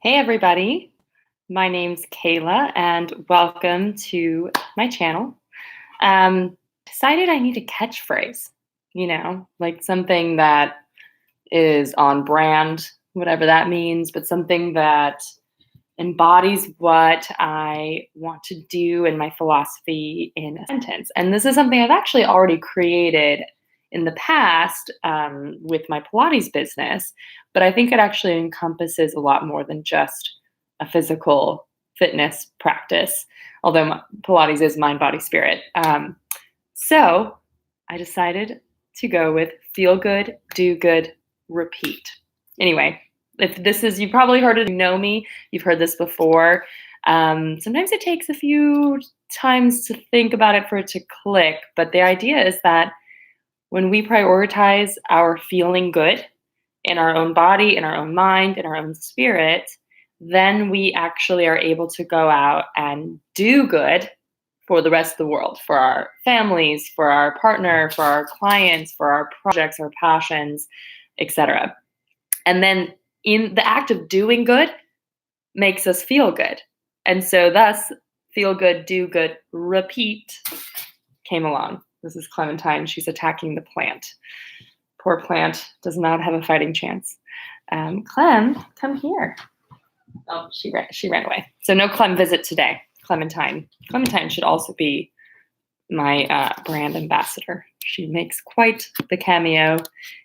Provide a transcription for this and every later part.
Hey everybody, my name's Kayla and welcome to my channel. Decided I need a catchphrase, like something that is on brand, whatever that means, but something that embodies what I want to do and my philosophy in a sentence. And this is something I've actually already created in the past with my Pilates business, but I think it actually encompasses a lot more than just a physical fitness practice, although Pilates is mind, body, spirit. So I decided to go with feel good, do good, repeat. Anyway, if this is, you probably heard it, you know me, you've heard this before. Sometimes it takes a few times to think about it for it to click, but the idea is that when we prioritize our feeling good in our own body, in our own mind, in our own spirit, then we actually are able to go out and do good for the rest of the world, for our families, for our partner, for our clients, for our projects, our passions, etc. And then in the act of doing good makes us feel good. And so thus feel good, do good, repeat came along. This is Clementine. She's attacking the plant. Poor plant does not have a fighting chance. Clem, come here. Oh, she ran away. So no Clem visit today. Clementine. Clementine should also be my brand ambassador. She makes quite the cameo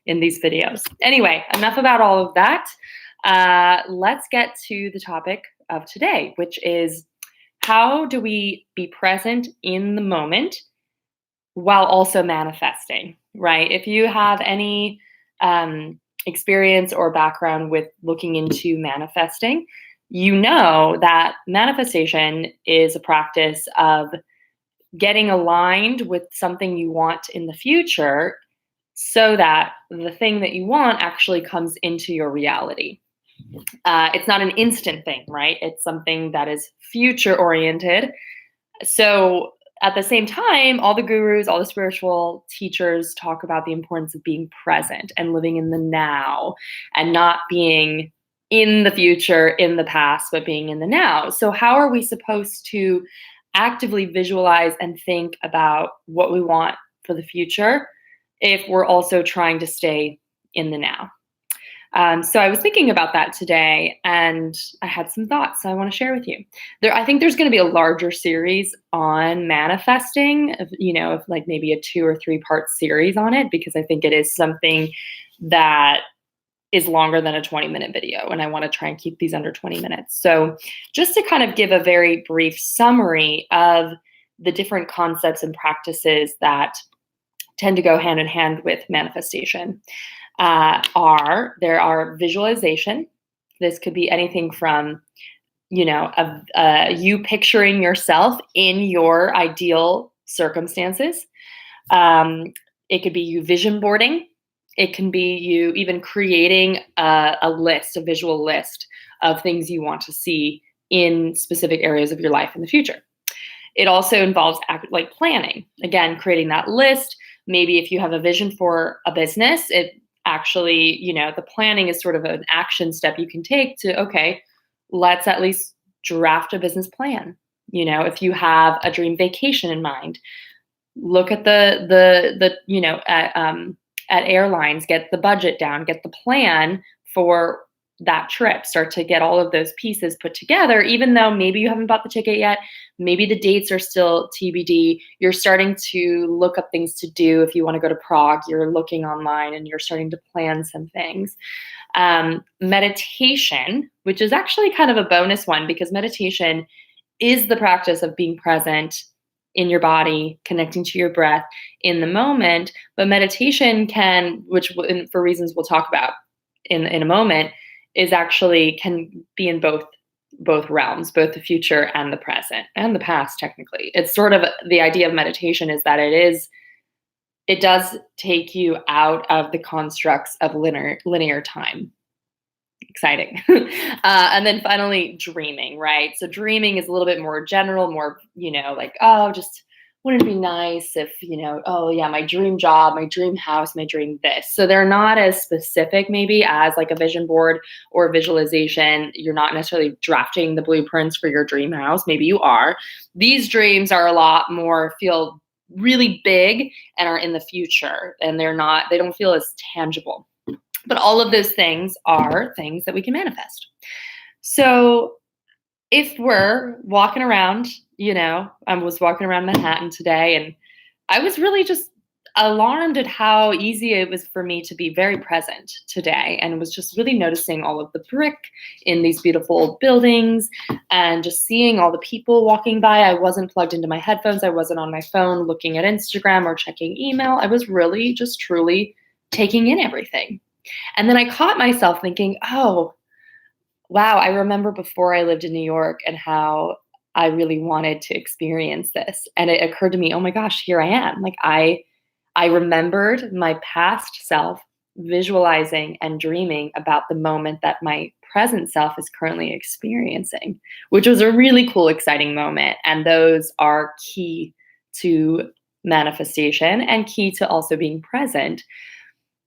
in these videos. Anyway, enough about all of that. Let's get to the topic of today, which is how do we be present in the moment while also manifesting, right? If you have any experience or background with looking into manifesting, you know that manifestation is a practice of getting aligned with something you want in the future so that the thing that you want actually comes into your reality. It's not an instant thing, right? It's something that is future oriented. So at the same time, all the gurus, all the spiritual teachers talk about the importance of being present and living in the now and not being in the future, in the past, but being in the now. So how are we supposed to actively visualize and think about what we want for the future if we're also trying to stay in the now? So I was thinking about that today, and I had some thoughts I want to share with you. I think there's going to be a larger series on manifesting, of like maybe a 2 or 3 part series on it, because I think it is something that is longer than a 20-minute video, and I want to try and keep these under 20 minutes. So just to kind of give a very brief summary of the different concepts and practices that tend to go hand in hand with manifestation. There are visualization. This could be anything from, you picturing yourself in your ideal circumstances. It could be you vision boarding. It can be you even creating a visual list of things you want to see in specific areas of your life in the future. It also involves like planning. Again, creating that list. Maybe if you have a vision for a business, it actually, the planning is sort of an action step you can take to, okay, let's at least draft a business plan. If you have a dream vacation in mind, look at at airlines, get the budget down, get the plan for that trip, start to get all of those pieces put together, even though maybe you haven't bought the ticket yet, maybe the dates are still TBD, you're starting to look up things to do. If you want to go to Prague, you're looking online and you're starting to plan some things. Meditation, which is actually kind of a bonus one, because meditation is the practice of being present in your body, connecting to your breath in the moment. But meditation can, which for reasons we'll talk about in a moment, can be in both realms, both the future and the present and the past. Technically, it's sort of the idea of meditation is that it does take you out of the constructs of linear time. Exciting. And then finally, dreaming, right? So dreaming is a little bit more general, more, like, oh, just wouldn't it be nice if, oh yeah, my dream job, my dream house, my dream this. So they're not as specific maybe as like a vision board or visualization. You're not necessarily drafting the blueprints for your dream house. Maybe you are. These dreams are a lot more feel really big and are in the future, and they don't feel as tangible. But all of those things are things that we can manifest. So if we're walking around, I was walking around Manhattan today, and I was really just alarmed at how easy it was for me to be very present today, and was just really noticing all of the brick in these beautiful old buildings and just seeing all the people walking by. I wasn't plugged into my headphones. I wasn't on my phone looking at Instagram or checking email. I was really just truly taking in everything. And then I caught myself thinking, oh, wow, I remember before I lived in New York and how I really wanted to experience this. And it occurred to me, oh my gosh, here I am. Like I remembered my past self visualizing and dreaming about the moment that my present self is currently experiencing, which was a really cool, exciting moment. And those are key to manifestation and key to also being present.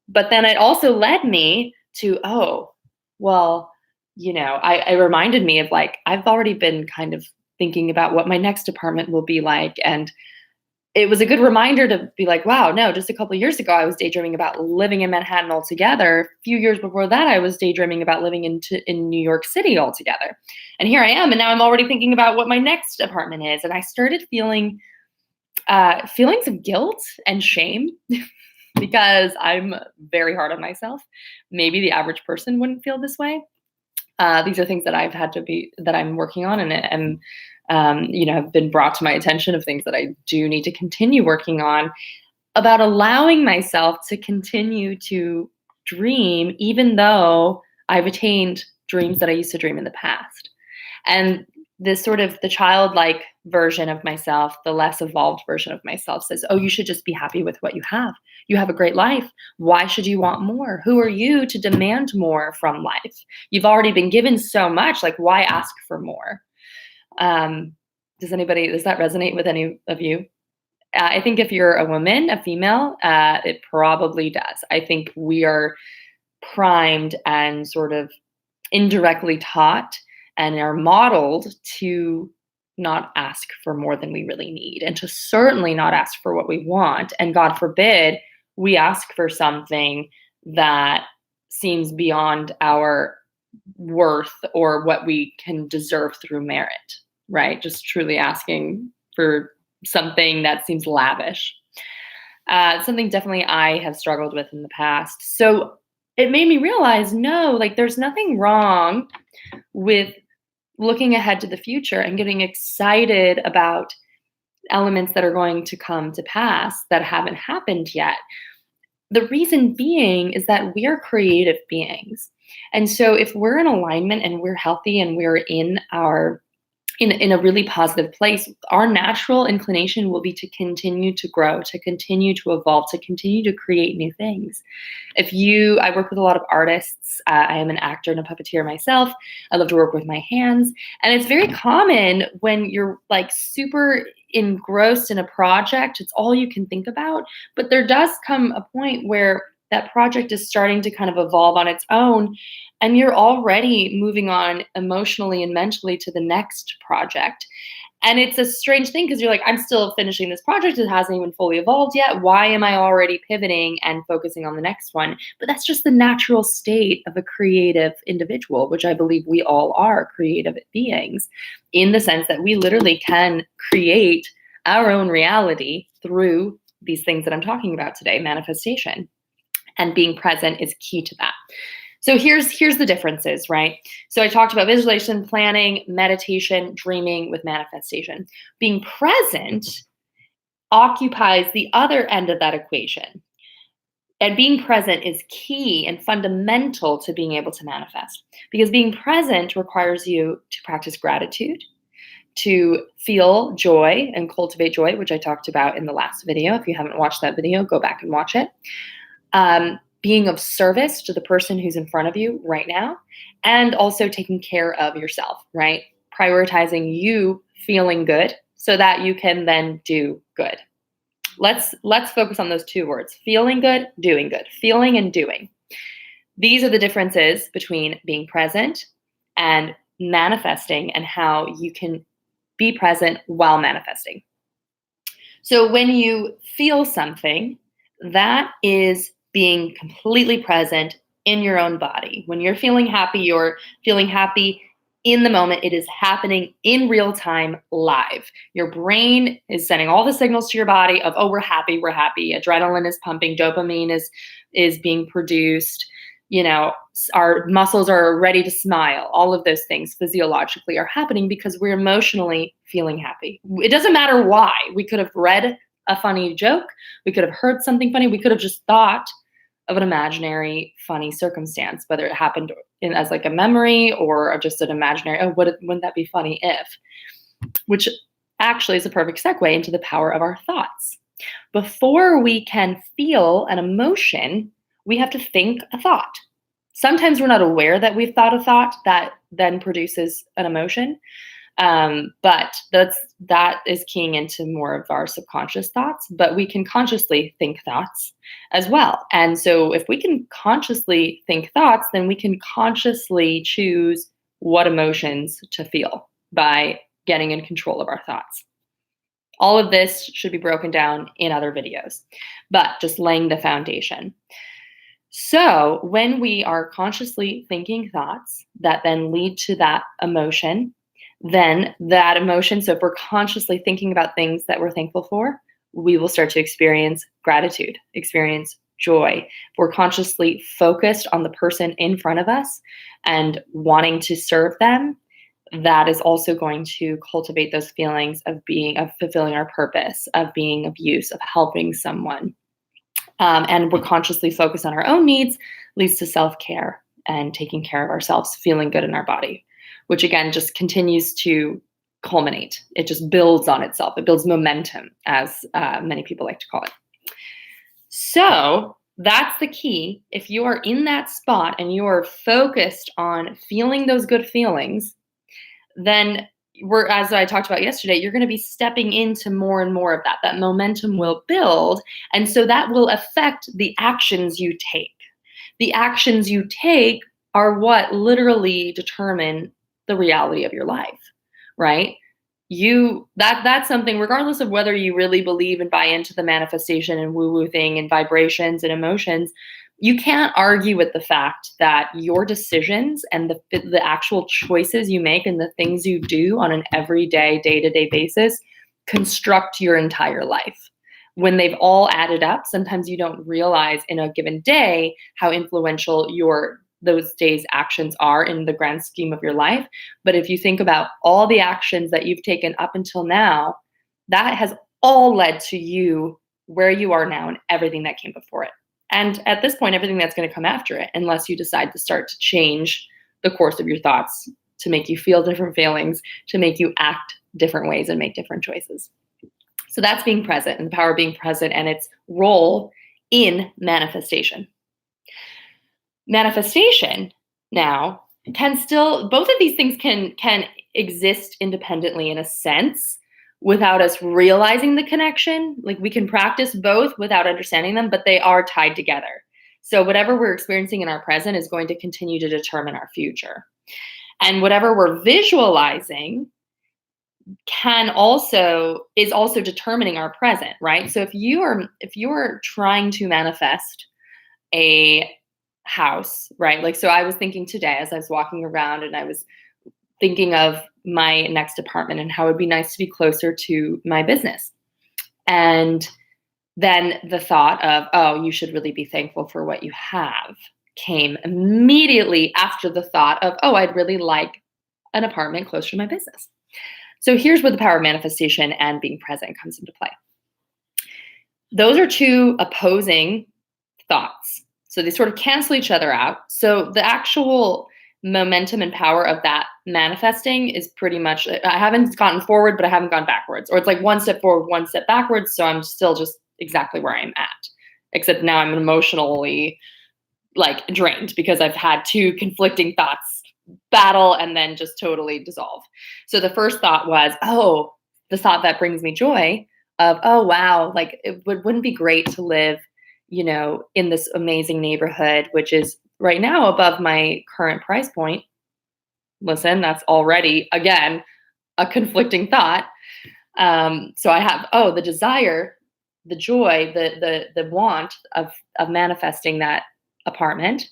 But then it also led me to, oh, well, I reminded me of like, I've already been kind of thinking about what my next apartment will be like. And it was a good reminder to be like, wow, no, just a couple of years ago, I was daydreaming about living in Manhattan altogether. A few years before that, I was daydreaming about living in New York City altogether. And here I am. And now I'm already thinking about what my next apartment is. And I started feeling feelings of guilt and shame because I'm very hard on myself. Maybe the average person wouldn't feel this way. These are things that that I'm working on, and have been brought to my attention of things that I do need to continue working on, about allowing myself to continue to dream, even though I've attained dreams that I used to dream in the past. And this sort of the childlike version of myself, the less evolved version of myself says, oh, you should just be happy with what you have. You have a great life. Why should you want more? Who are you to demand more from life? You've already been given so much. Like, why ask for more? Does that resonate with any of you? I think if you're a woman, a female, it probably does. I think we are primed and sort of indirectly taught and are modeled to not ask for more than we really need, and to certainly not ask for what we want. And God forbid we ask for something that seems beyond our worth or what we can deserve through merit, right? Just truly asking for something that seems lavish. Something definitely I have struggled with in the past. So it made me realize, no, like there's nothing wrong with looking ahead to the future and getting excited about elements that are going to come to pass that haven't happened yet. The reason being is that we are creative beings. And so if we're in alignment and we're healthy and we're in a really positive place, our natural inclination will be to continue to grow, to continue to evolve, to continue to create new things. I work with a lot of artists. I am an actor and a puppeteer myself. I love to work with my hands. And it's very common when you're like super engrossed in a project, it's all you can think about. But there does come a point where that project is starting to kind of evolve on its own, and you're already moving on emotionally and mentally to the next project. And it's a strange thing because you're like, I'm still finishing this project. It hasn't even fully evolved yet. Why am I already pivoting and focusing on the next one? But that's just the natural state of a creative individual, which I believe we all are creative beings, in the sense that we literally can create our own reality through these things that I'm talking about today, manifestation. And being present is key to that. So here's the differences, right? So I talked about visualization, planning, meditation, dreaming with manifestation. Being present occupies the other end of that equation. And being present is key and fundamental to being able to manifest, because being present requires you to practice gratitude, to feel joy and cultivate joy, which I talked about in the last video. If you haven't watched that video, go back and watch it. Being of service to the person who's in front of you right now, and also taking care of yourself, right? Prioritizing you feeling good so that you can then do good. Let's focus on those two words: feeling good, doing good. Feeling and doing. These are the differences between being present and manifesting, and how you can be present while manifesting. So when you feel something, that is being completely present in your own body. When you're feeling happy in the moment. It is happening in real time, live. Your brain is sending all the signals to your body of, oh, we're happy, we're happy. Adrenaline is pumping, dopamine is being produced. Our muscles are ready to smile. All of those things physiologically are happening because we're emotionally feeling happy. It doesn't matter why. We could have read a funny joke. We could have heard something funny. We could have just thought of an imaginary funny circumstance, whether it happened as like a memory or just an imaginary, oh, wouldn't that be funny if? Which actually is a perfect segue into the power of our thoughts. Before we can feel an emotion, we have to think a thought. Sometimes we're not aware that we've thought a thought that then produces an emotion. But that is keying into more of our subconscious thoughts, but we can consciously think thoughts as well. And so if we can consciously think thoughts, then we can consciously choose what emotions to feel by getting in control of our thoughts. All of this should be broken down in other videos, but just laying the foundation. So when we are consciously thinking thoughts that then lead to that emotion, then that emotion, so if we're consciously thinking about things that we're thankful for, we will start to experience gratitude, experience joy. If we're consciously focused on the person in front of us and wanting to serve them, that is also going to cultivate those feelings of fulfilling our purpose, of being of use, of helping someone. And we're consciously focused on our own needs, leads to self-care and taking care of ourselves, feeling good in our body, which again just continues to culminate. It just builds on itself. It builds momentum, as many people like to call it. So that's the key. If you are in that spot and you are focused on feeling those good feelings, then as I talked about yesterday, you're going to be stepping into more and more of that. That momentum will build. And so that will affect the actions you take. The actions you take are what literally determine the reality of your life, right? That's something, regardless of whether you really believe and buy into the manifestation and woo-woo thing and vibrations and emotions, you can't argue with the fact that your decisions and the actual choices you make and the things you do on an everyday, day-to-day basis construct your entire life. When they've all added up, sometimes you don't realize in a given day how influential those days' actions are in the grand scheme of your life. But if you think about all the actions that you've taken up until now, that has all led to you where you are now and everything that came before it. And at this point, everything that's going to come after it, unless you decide to start to change the course of your thoughts to make you feel different feelings, to make you act different ways and make different choices. So that's being present and the power of being present and its role in manifestation. Manifestation now both of these things can exist independently in a sense without us realizing the connection. Like we can practice both without understanding them, but they are tied together. So whatever we're experiencing in our present is going to continue to determine our future. And whatever we're visualizing is also determining our present, right? So if you are trying to manifest a house, right? Like, so I was thinking today as I was walking around and I was thinking of my next apartment and how it'd be nice to be closer to my business. And then the thought of, oh, you should really be thankful for what you have came immediately after the thought of, oh, I'd really like an apartment closer to my business. So here's where the power of manifestation and being present comes into play. Those are two opposing thoughts. So they sort of cancel each other out. So the actual momentum and power of that manifesting is pretty much, I haven't gotten forward, but I haven't gone backwards. Or it's like one step forward, one step backwards. So I'm still just exactly where I'm at. Except now I'm emotionally like drained because I've had two conflicting thoughts battle and then just totally dissolve. So the first thought was, oh, the thought that brings me joy of, oh, wow, like wouldn't be great to live, in this amazing neighborhood, which is right now above my current price point. Listen, that's already, again, a conflicting thought. So I have, the desire, the joy, the want of manifesting that apartment.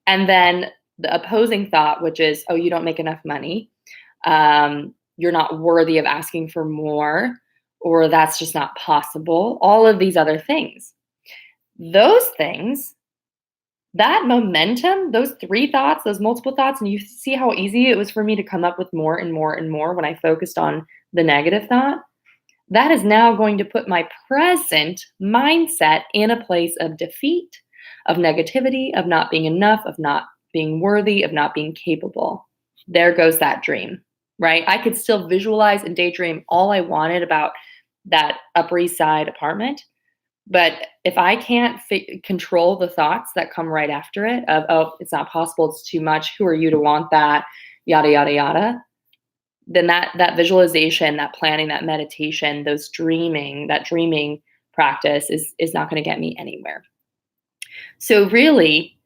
And then the opposing thought, which is, oh, you don't make enough money. You're not worthy of asking for more, or that's just not possible. All of these other things. Those things, that momentum, those three thoughts, those multiple thoughts, and you see how easy it was for me to come up with more and more and more when I focused on the negative thought. That is now going to put my present mindset in a place of defeat, of negativity, of not being enough, of not being worthy, of not being capable. There goes that dream, right? I could still visualize and daydream all I wanted about that Upper East Side apartment. But if I can't control the thoughts that come right after it of, oh, it's not possible, it's too much, who are you to want that, yada, yada, yada, then that visualization, that planning, that meditation, that dreaming practice is not going to get me anywhere. So really,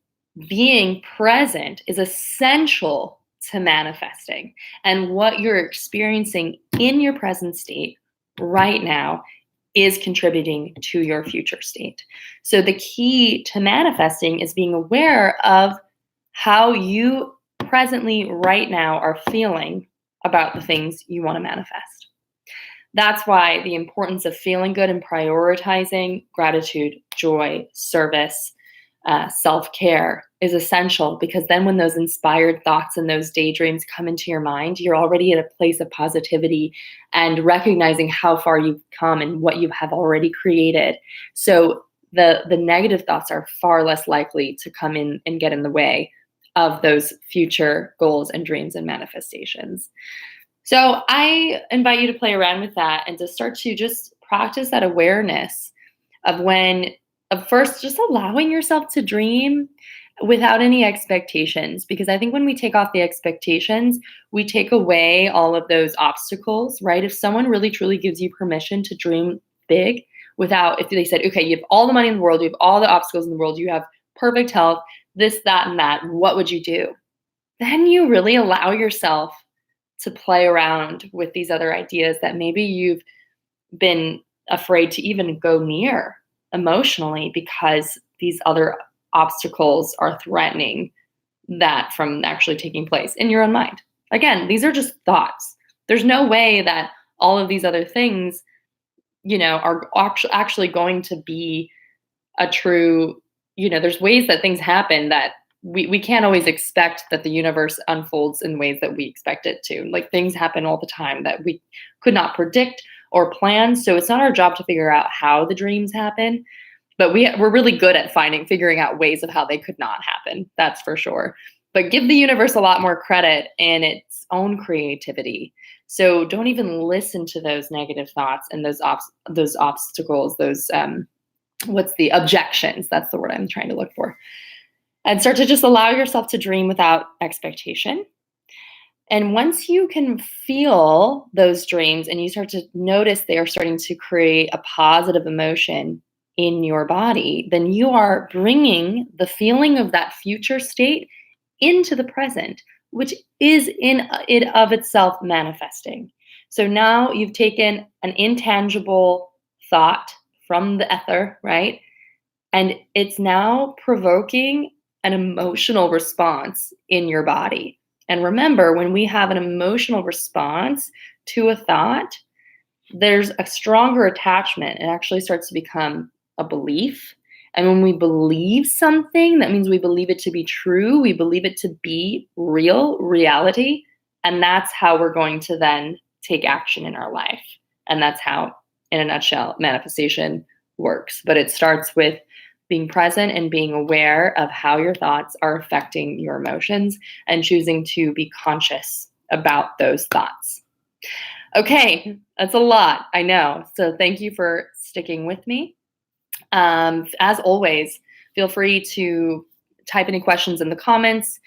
being present is essential to manifesting. And what you're experiencing in your present state right now is contributing to your future state. So the key to manifesting is being aware of how you presently right now are feeling about the things you want to manifest. That's why the importance of feeling good and prioritizing gratitude, joy, service, self-care is essential, because then when those inspired thoughts and those daydreams come into your mind, you're already at a place of positivity and recognizing how far you've come and what you have already created. So the negative thoughts are far less likely to come in and get in the way of those future goals and dreams and manifestations. So I invite you to play around with that and to start to just practice that awareness of first just allowing yourself to dream without any expectations. Because I think when we take off the expectations, we take away all of those obstacles, right? If someone really truly gives you permission to dream big if they said, okay, you have all the money in the world, you have all the obstacles in the world, you have perfect health, this, that, and that, what would you do? Then you really allow yourself to play around with these other ideas that maybe you've been afraid to even go near emotionally, because these other obstacles are threatening that from actually taking place in your own mind. Again, these are just thoughts. There's no way that all of these other things, are actually going to be a true, there's ways that things happen that we can't always expect that the universe unfolds in ways that we expect it to. Like, things happen all the time that we could not predict or plan. So it's not our job to figure out how the dreams happen, but we're really good at figuring out ways of how they could not happen. That's for sure. But give the universe a lot more credit in its own creativity. So don't even listen to those negative thoughts and those obstacles, those what's the objections? That's the word I'm trying to look for. And start to just allow yourself to dream without expectation. And once you can feel those dreams and you start to notice they are starting to create a positive emotion in your body, then you are bringing the feeling of that future state into the present, which is in it of itself manifesting. So now you've taken an intangible thought from the ether, right? And it's now provoking an emotional response in your body. And remember, when we have an emotional response to a thought, there's a stronger attachment. It actually starts to become a belief. And when we believe something, that means we believe it to be true. We believe it to be reality. And that's how we're going to then take action in our life. And that's how, in a nutshell, manifestation works. But it starts with being present and being aware of how your thoughts are affecting your emotions and choosing to be conscious about those thoughts. Okay, that's a lot, I know. So thank you for sticking with me. As always, feel free to type any questions in the comments.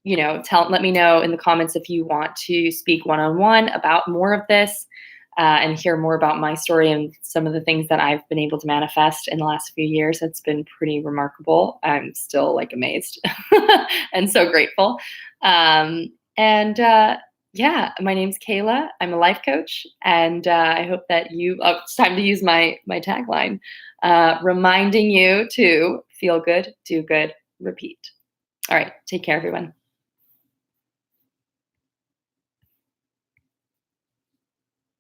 let me know in the comments if you want to speak one-on-one about more of this, and hear more about my story and some of the things that I've been able to manifest in the last few years. It's been pretty remarkable. I'm still like amazed and so grateful. And Yeah, my name's Kayla. I'm a life coach, and I hope that it's time to use my tagline, reminding you to feel good, do good, repeat. All right, take care, everyone.